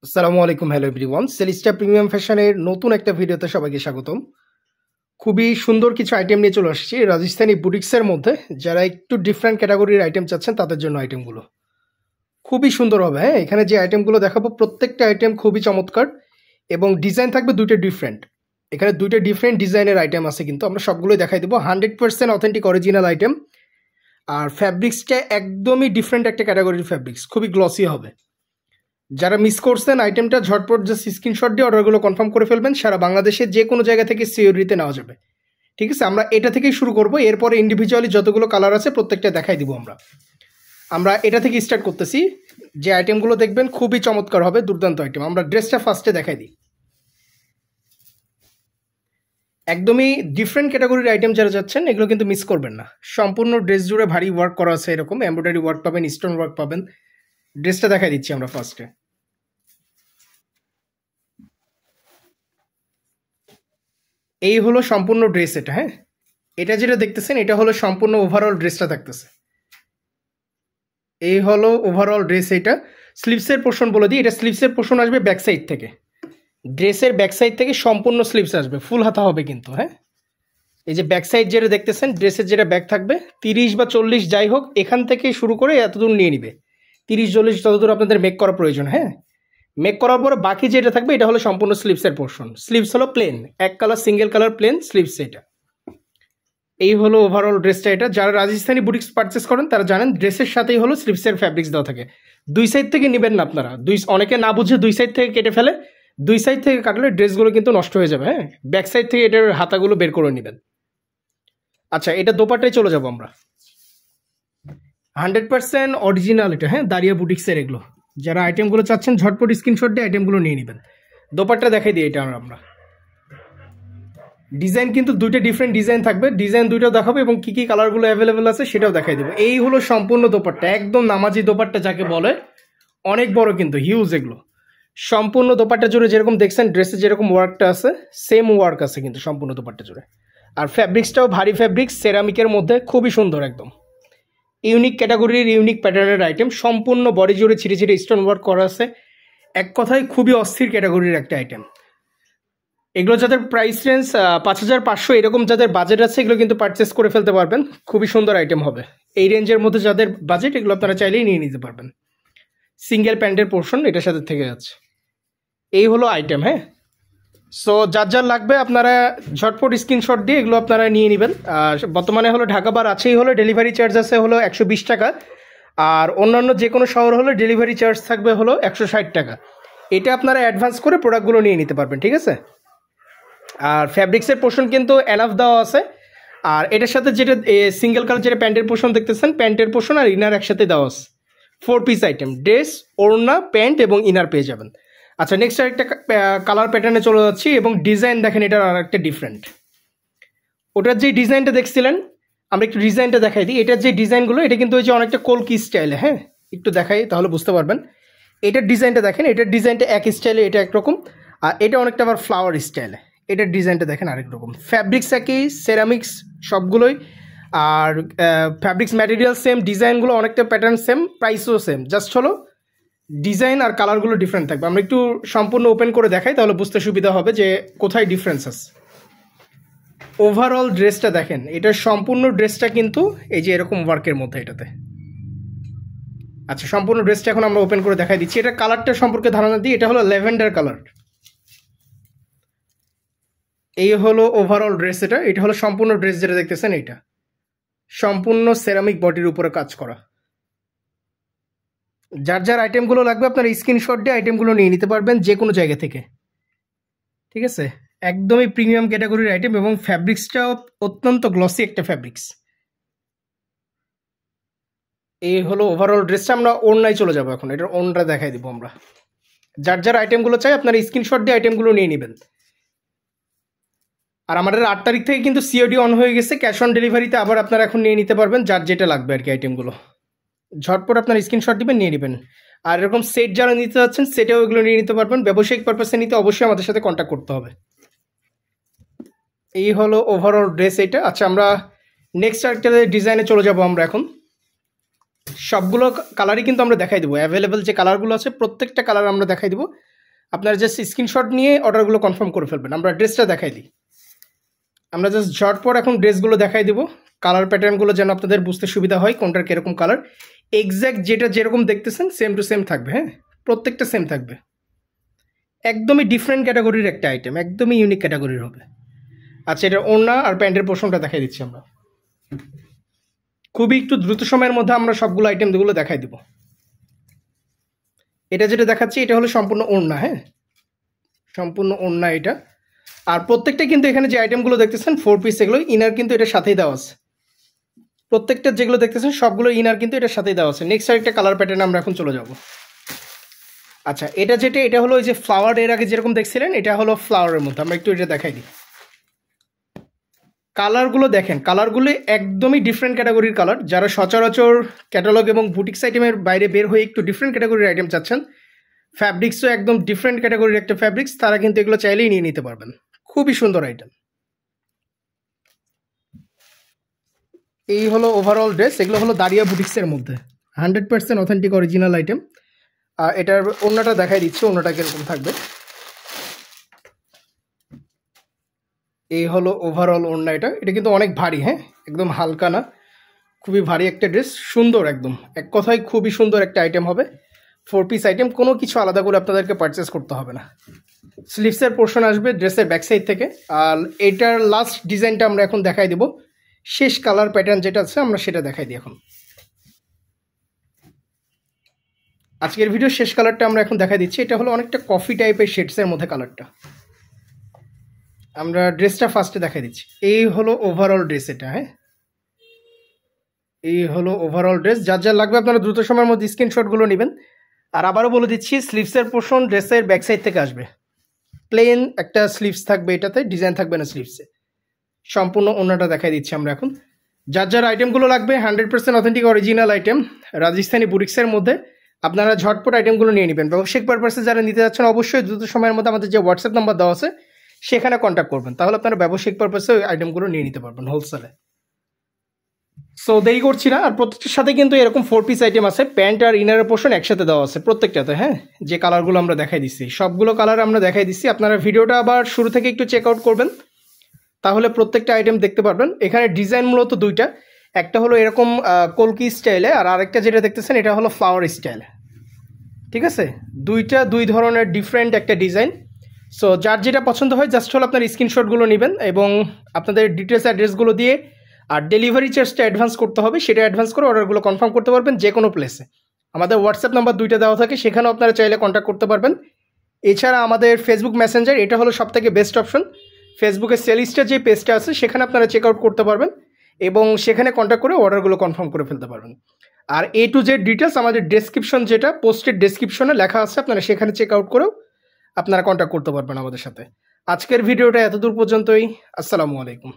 আসসালামু আলাইকুম, hello everyone. সেলিস্টা premium ফ্যাশনের নতুন একটা ভিডিওতে সবাইকে স্বাগতম। খুবই সুন্দর কিছু আইটেম নিয়ে চলে আসছি রাজস্থানী বুটিক্সের মধ্যে। যারা একটু ডিফারেন্ট ক্যাটাগরির আইটেম চাচ্ছেন তাদের জন্য আইটেমগুলো খুবই সুন্দর হবে। হ্যাঁ, এখানে যে আইটেমগুলো দেখাবো প্রত্যেকটা আইটেম খুবই চমৎকার এবং ডিজাইন থাকবে দুইটা ডিফারেন্ট। এখানে দুইটা ডিফারেন্ট ডিজাইনের আইটেম আছে, কিন্তু আমরা সবগুলোই দেখাই দেবো। 100% অথেন্টিক অরিজিনাল আইটেম। আর ফ্যাব্রিক্সটা একদমই ডিফারেন্ট একটা ক্যাটাগরির ফ্যাব্রিক্স, খুবই গ্লসি হবে। যারা মিস করছেন আইটেমটা ঝটপট জাস্ট স্ক্রিনশট দিয়ে অর্ডারগুলো কনফার্ম করে ফেলবেন। সারা বাংলাদেশে যে কোনো জায়গা থেকে সিওরিতে নেওয়া যাবে। ঠিক আছে, আমরা এটা থেকেই শুরু করব, এরপরে ইন্ডিভিজুয়ালি যতগুলো কালার আছে প্রত্যেকটা দেখাই দিব। আমরা এটা থেকে স্টার্ট করতেছি। যে আইটেমগুলো দেখবেন খুবই চমৎকার হবে, দুর্দান্ত আইটেম। আমরা ড্রেসটা ফার্স্টে দেখাই দিই। একদমই ডিফারেন্ট ক্যাটাগরির আইটেম যারা যাচ্ছেন এগুলো কিন্তু মিস করবেন না। সম্পূর্ণ ড্রেস জুড়ে ভারী ওয়ার্ক করা আছে, এরকম এমব্রয়ডারি ওয়ার্ক পাবেন, স্টোন ওয়ার্ক পাবেন। ড্রেসটা দেখাই দিচ্ছি আমরা ফার্স্টে। এই হলো সম্পূর্ণ ড্রেস এটা। হ্যাঁ, এটা যেটা দেখতেছেন এটা হলো সম্পূর্ণ ওভারঅল ড্রেসটা থাকতেছে। এই হলো ওভারঅল ড্রেস। এটা স্লিভসের পোর্শন বলে দিই, এটা স্লিভসের পোর্শন আসবে ব্যাক সাইড থেকে। ড্রেসের ব্যাক সাইড থেকে সম্পূর্ণ স্লিভস আসবে, ফুল হাতা হবে কিন্তু। হ্যাঁ, এই যে ব্যাক সাইড যেটা দেখতেছেন, ড্রেসের যেটা ব্যাক থাকবে 30 বা 40 যাই হোক, এখান থেকে শুরু করে এতদূর নিয়ে নিবে। 30-40 যতদূর আপনাদের মেক করা প্রয়োজন। হ্যাঁ, মেক করার পরে বাকি যেটা থাকবে এটা হলো সম্পূর্ণ স্লিভসের পোর্শন। স্লিভস হলো প্লেন, এক colour single colour plain sleeves এটা। এই হলো ওভারঅল ড্রেসটা। এটা যারা রাজস্থানী বুটিক্স পারচেস করেন তারা জানেন ড্রেসের সাথেই হলো স্লিভসের ফ্যাব্রিক্স দেওয়া থাকে। দুই সাইড থেকে নেবেন না আপনারা, অনেকে না বুঝে দুই সাইড থেকে কেটে ফেলে। দুই সাইড থেকে কাটলে ড্রেসগুলো কিন্তু নষ্ট হয়ে যাবে। হ্যাঁ, ব্যাক সাইড থেকে এটার হাতাগুলো বের করে নেবেন। আচ্ছা, এটা দোপাট্টায় চলে যাবো আমরা। 100% অরিজিনাল এটা। হ্যাঁ, দাঁড়িয়ে বুটিক্সের এগুলো। যারা আইটেমগুলো চাচ্ছেন ঝটপট স্ক্রিনশট দিয়ে আইটেমগুলো নিয়ে নেবেন। দোপাট্টা দেখাই দিই এটা আমরা। ডিজাইন কিন্তু দুইটা ডিফারেন্ট ডিজাইন থাকবে, ডিজাইন দুইটাও দেখাবো এবং কি কি কালারগুলো অ্যাভেলেবেল আছে সেটাও দেখাই দেবো। এই হলো সম্পূর্ণ দোপাট্টা, একদম নামাজি দোপাট্টা যাকে বলে, অনেক বড় কিন্তু হিউজ এগুলো। সম্পূর্ণ দোপাট্টা জুড়ে যেরকম দেখছেন ড্রেসে যেরকম ওয়ার্কটা আছে সেম ওয়ার্ক আছে কিন্তু সম্পূর্ণ দোপাট্টা জুড়ে। আর ফ্যাব্রিক্সটাও ভারী ফ্যাব্রিক্স, সেরামিকের মধ্যে, খুবই সুন্দর একদম। ইউনিক ক্যাটাগরির ইউনিক প্যাটার্নের আইটেম, সম্পূর্ণ বডি জুড়ে ছিটে ছিটে স্টোন ওয়ার্ক করা আছে। এক কথায় খুবই অস্থির ক্যাটাগরির একটা আইটেম। এগুলো যাদের প্রাইস রেঞ্জ 5500 এরকম যাদের বাজেট আছে এগুলো কিন্তু পারচেস করে ফেলতে পারবেন, খুবই সুন্দর আইটেম হবে। এই রেঞ্জের মধ্যে যাদের বাজেট এগুলো আপনারা চাইলেই নিয়ে নিতে পারবেন। সিঙ্গেল প্যান্টের পোর্শন এটার সাথে থেকে যাচ্ছে। এই হলো আইটেম। হ্যাঁ, সো যার যার লাগবে আপনারা ঝটপট স্ক্রিনশট দিয়ে এগুলো আপনারা নিয়ে নেবেন। বর্তমানে হলো ঢাকা বার আছেই, হলো ডেলিভারি চার্জ আছে হলো 120 টাকা। আর অন্যান্য যে কোনো শহর হলে ডেলিভারি চার্জ থাকবে হলো 160 টাকা। এটা আপনারা অ্যাডভান্স করে প্রোডাক্টগুলো নিয়ে নিতে পারবেন। ঠিক আছে, আর ফ্যাব্রিক্সের পোর্শন কিন্তু এনাফ দেওয়া আছে। আর এটার সাথে যেটা সিঙ্গেল কালার যেটা প্যান্টের পোর্শন দেখতেছেন, প্যান্টের পোর্শন আর ইনার একসাথে দেওয়া আছে। 4 পিস আইটেম, ড্রেস, ওড়না, প্যান্ট এবং ইনার পেয়ে যাবেন। আচ্ছা, নেক্সট আরেকটা কালার প্যাটার্নে চলে যাচ্ছি এবং ডিজাইন দেখেন এটার আর একটা ডিফারেন্ট। ওটার যে ডিজাইনটা দেখছিলেন, আমরা একটু ডিজাইনটা দেখাই দিই। এটার যে ডিজাইনগুলো এটা কিন্তু ওই যে অনেকটা কলকি স্টাইলে। হ্যাঁ, একটু দেখাই তাহলে বুঝতে পারবেন। এটার ডিজাইনটা দেখেন, এটার ডিজাইনটা এক স্টাইলে, এটা একরকম। আর এটা অনেকটা আবার ফ্লাওয়ার স্টাইলে। এটার ডিজাইনটা দেখেন আরেক রকম। ফ্যাব্রিক্স একই, সেরামিক্স সবগুলোই। আর ফ্যাব্রিক্স ম্যাটেরিয়াল সেম, ডিজাইনগুলো অনেকটা প্যাটার্ন সেম, প্রাইসও সেম, জাস্ট হলো ডিজাইন আর কালারগুলো ডিফারেন্ট থাকবে। আমরা একটু সম্পূর্ণ ওপেন করে দেখাই তাহলে বুঝতে সুবিধা হবে যে কোথায় ডিফারেন্স আছে। ওভারঅল ড্রেসটা দেখেন, এটার সম্পূর্ণ ড্রেসটা কিন্তু এই যে এরকম ওয়ার্কের মধ্যে এটাতে। আচ্ছা, সম্পূর্ণ ড্রেসটা এখন আমরা ওপেন করে দেখাই দিচ্ছি। এটা কালারটা সম্পর্কে ধারণা দিই, এটা হলো ল্যাভেন্ডার কালার। এই হলো ওভারঅল ড্রেস। এটা হলো সম্পূর্ণ ড্রেস যেটা দেখতেছেন, এটা সম্পূর্ণ সেরামিক বডির উপরে কাজ করা। যার যার আইটেমগুলো লাগবে আপনারা স্ক্রিনশট দিয়ে আইটেমগুলো নিয়ে নিতে পারবেন যে কোনো জায়গা থেকে। ঠিক আছে, একদমই প্রিমিয়াম ক্যাটাগরির আইটেম এবং ফ্যাব্রিক্সটাও অত্যন্ত গ্লসি একটা ফ্যাব্রিক্স। এই হলো ওভারঅল ড্রেসটা। আমরা ওড়নায় চলে যাবো এখন, এটার ওড়নাটা দেখাই দিব আমরা। যার যার আইটেমগুলো চাই আপনারা স্ক্রিনশট দিয়ে আইটেমগুলো নিয়ে নেবেন। আর আমাদের 8 তারিখ থেকে কিন্তু সিওডি অন হয়ে গেছে, ক্যাশ অন ডেলিভারিতে আবার আপনারা এখন নিয়ে নিতে পারবেন যার যেটা লাগবে আর কি আইটেমগুলো। ঝটপট আপনার স্ক্রিনশট দিবেন, নিয়ে নেবেন। আর এরকম সেট যারা নিতে যাচ্ছেন সেটাও এগুলো নিয়ে নিতে পারবেন। ব্যবসায়িক পারপাসে নিতে অবশ্যই আমাদের সাথে কন্ট্যাক্ট করতে হবে। এই হলো ওভারঅল ড্রেস এটা। আচ্ছা, আমরা নেক্সট আরেকটা ডিজাইনে চলে যাব আমরা এখন। সবগুলো কালারই কিন্তু আমরা দেখাই দেবো, অ্যাভেলেবেল যে কালারগুলো আছে প্রত্যেকটা কালার আমরা দেখাই দেবো। আপনারা জাস্ট স্ক্রিনশট নিয়ে অর্ডারগুলো কনফার্ম করে ফেলবেন। আমরা ড্রেসটা দেখাই দিই। আমরা জাস্ট ঝটপট এখন ড্রেসগুলো দেখাই দেবো, কালার প্যাটার্নগুলো যেন আপনাদের বুঝতে সুবিধা হয় কোনটার কীরকম কালার। এক্স্যাক্ট যেটা যেরকম দেখতেছেন সেম টু সেম থাকবে, হ্যাঁ, প্রত্যেকটা সেম থাকবে। একদমই ডিফারেন্ট ক্যাটাগরির একটা আইটেম, একদমই ইউনিক ক্যাটাগরির হবে। আচ্ছা, এটা ওড়না আর প্যান্টের পোর্শনটা দেখাই দিচ্ছি আমরা। খুবই একটু দ্রুত সময়ের মধ্যে আমরা সবগুলো আইটেমগুলো দেখাই দিব। এটা যেটা দেখাচ্ছি এটা হলো সম্পূর্ণ ওড়না, হ্যাঁ, সম্পূর্ণ ওড়না এটা। আর প্রত্যেকটা কিন্তু এখানে যে আইটেমগুলো দেখতেছেন 4 পিস, এগুলো ইনার কিন্তু এটার সাথেই দেওয়া আছে। প্রত্যেকটা যেগুলো দেখতেছেন সবগুলো ইনার কিন্তু এটার সাথেই দেওয়া আছে। নেক্সট আরেকটা কালার প্যাটার্ন আমরা এখন চলে যাব। আচ্ছা, এটা যেটা, এটা হলো ওই যে ফ্লাওয়ার, এর আগে যেরকম দেখছিলেন এটা হলো ফ্লাওয়ারের মধ্যে। আমরা একটু এটা দেখাই দিই। কালারগুলো দেখেন, কালারগুলো একদমই ডিফারেন্ট ক্যাটাগরির কালার। যারা সচরাচর ক্যাটালগ এবং বুটিক্স আইটেমের বাইরে বের হয়ে একটু ডিফারেন্ট ক্যাটাগরির আইটেম চাচ্ছেন, ফ্যাব্রিক্সও একদম ডিফারেন্ট ক্যাটাগরির একটা ফ্যাব্রিক্স, তারা কিন্তু এগুলো চাইলেই নিয়ে নিতে পারবেন। খুবই সুন্দর আইটেম। এই হলো ওভারঅল ড্রেস। এগুলো হলো দারিয়া বুটিক্সের মধ্যে 100% অথেন্টিক অরিজিনাল আইটেম। আর এটার ওড়নাটা দেখাই দিচ্ছি, ওড়নাটা কিরকম থাকবে। এই হলো ওভারঅল ওড়না। এটা কিন্তু অনেক ভারী, হ্যাঁ, একদম হালকা না, খুবই ভারী একটা ড্রেস, সুন্দর একদম। এক কথায় খুবই সুন্দর একটা আইটেম হবে। 4 পিস আইটেম, কোনো কিছু আলাদা করে আপনাদেরকে পারচেস করতে হবে না। স্লিভসের পোর্শন আসবে ড্রেসের ব্যাক সাইড থেকে। আর এটার লাস্ট ডিজাইনটা আমরা এখন দেখাই দেবো। শেষ কালার প্যাটার্ন যেটা আছে আমরা সেটা দেখাই দিই এখন। আজকের ভিডিও শেষ কালারটা আমরা এখন দেখাই দিচ্ছি। এটা হলো অনেকটা কফি টাইপের শেডসের মধ্যে কালারটা। আমরা ড্রেসটা ফার্স্টে দেখাই দিচ্ছি। এই হলো ওভারঅল ড্রেস এটা, হ্যাঁ, এই হলো ওভারঅল ড্রেস। যার যা লাগবে আপনারা দ্রুত সময়ের মধ্যে স্ক্রিনশটগুলো নেবেন। আর আবারও বলে দিচ্ছি, স্লিভসের পোর্শন ড্রেসের ব্যাক সাইড থেকে আসবে। প্লেন একটা স্লিভস থাকবে, এটাতে ডিজাইন থাকবে না স্লিভসে। সম্পূর্ণ ওড়নাটা দেখাই দিচ্ছি আমরা এখন। যার যার আইটেমগুলো লাগবে 100% অথেন্টিক অরিজিনাল আইটেম রাজস্থানী বুটিক্সের মধ্যে, আপনারা ঝটপট আইটেমগুলো নিয়ে নেবেন। ব্যবসায়িক পারপাসে যারা নিতে যাচ্ছেন অবশ্যই দ্রুত সময়ের মধ্যে আমাদের যে হোয়াটসঅ্যাপ নাম্বার দেওয়া আছে সেখানে কন্ট্যাক্ট করবেন, তাহলে আপনারা ব্যবসায়িক পারপাসে ওই আইটেমগুলো নিয়ে নিতে পারবেন হোলসেলে। সো দেরি করছি না। আর প্রত্যেকটার সাথে কিন্তু এরকম 4 পিস আইটেম আছে, প্যান্ট আর ইনারের পোর্শন একসাথে দেওয়া আছে প্রত্যেকটাতে, হ্যাঁ। যে কালারগুলো আমরা দেখাই দিচ্ছি সবগুলো কালার আমরা দেখাই দিচ্ছি। আপনারা ভিডিওটা আবার শুরু থেকে একটু চেক আউট করবেন, তাহলে প্রত্যেকটা আইটেম দেখতে পারবেন। এখানে ডিজাইন মূলত দুইটা, একটা হলো এরকম কলকি স্টাইলে, আর আরেকটা যেটা দেখতেছেন এটা হলো ফ্লাওয়ার স্টাইল, ঠিক আছে। দুই ধরনের ডিফারেন্ট একটা ডিজাইন। সো যার যেটা পছন্দ হয় জাস্ট হলো আপনার স্ক্রিনশটগুলো নেবেন এবং আপনাদের ডিটেলস অ্যাড্রেসগুলো দিয়ে, আর ডেলিভারি চার্জটা অ্যাডভান্স করতে হবে, সেটা অ্যাডভান্স করে অর্ডারগুলো কনফার্ম করতে পারবেন যে কোনো প্লেসে। আমাদের হোয়াটসঅ্যাপ নাম্বার দুইটা দেওয়া থাকে, সেখানেও আপনারা চাইলে কন্ট্যাক্ট করতে পারবেন। এছাড়া আমাদের ফেসবুক মেসেঞ্জার, এটা হলো সবথেকে বেস্ট অপশন। ফেসবুকের সেলিস্টার যে পেজটা আছে সেখানে আপনারা চেক আউট করতে পারবেন এবং সেখানে কন্ট্যাক্ট করে অর্ডারগুলো কনফার্ম করে ফেলতে পারবেন। আর A to Z ডিটেলস আমাদের ডেসক্রিপশন, যেটা পোস্টের ডেসক্রিপশনে লেখা আছে, আপনারা সেখানে চেক আউট করেও আপনারা কন্ট্যাক্ট করতে পারবেন আমাদের সাথে। আজকের ভিডিওটা এতদূর পর্যন্তই। আসসালামু আলাইকুম।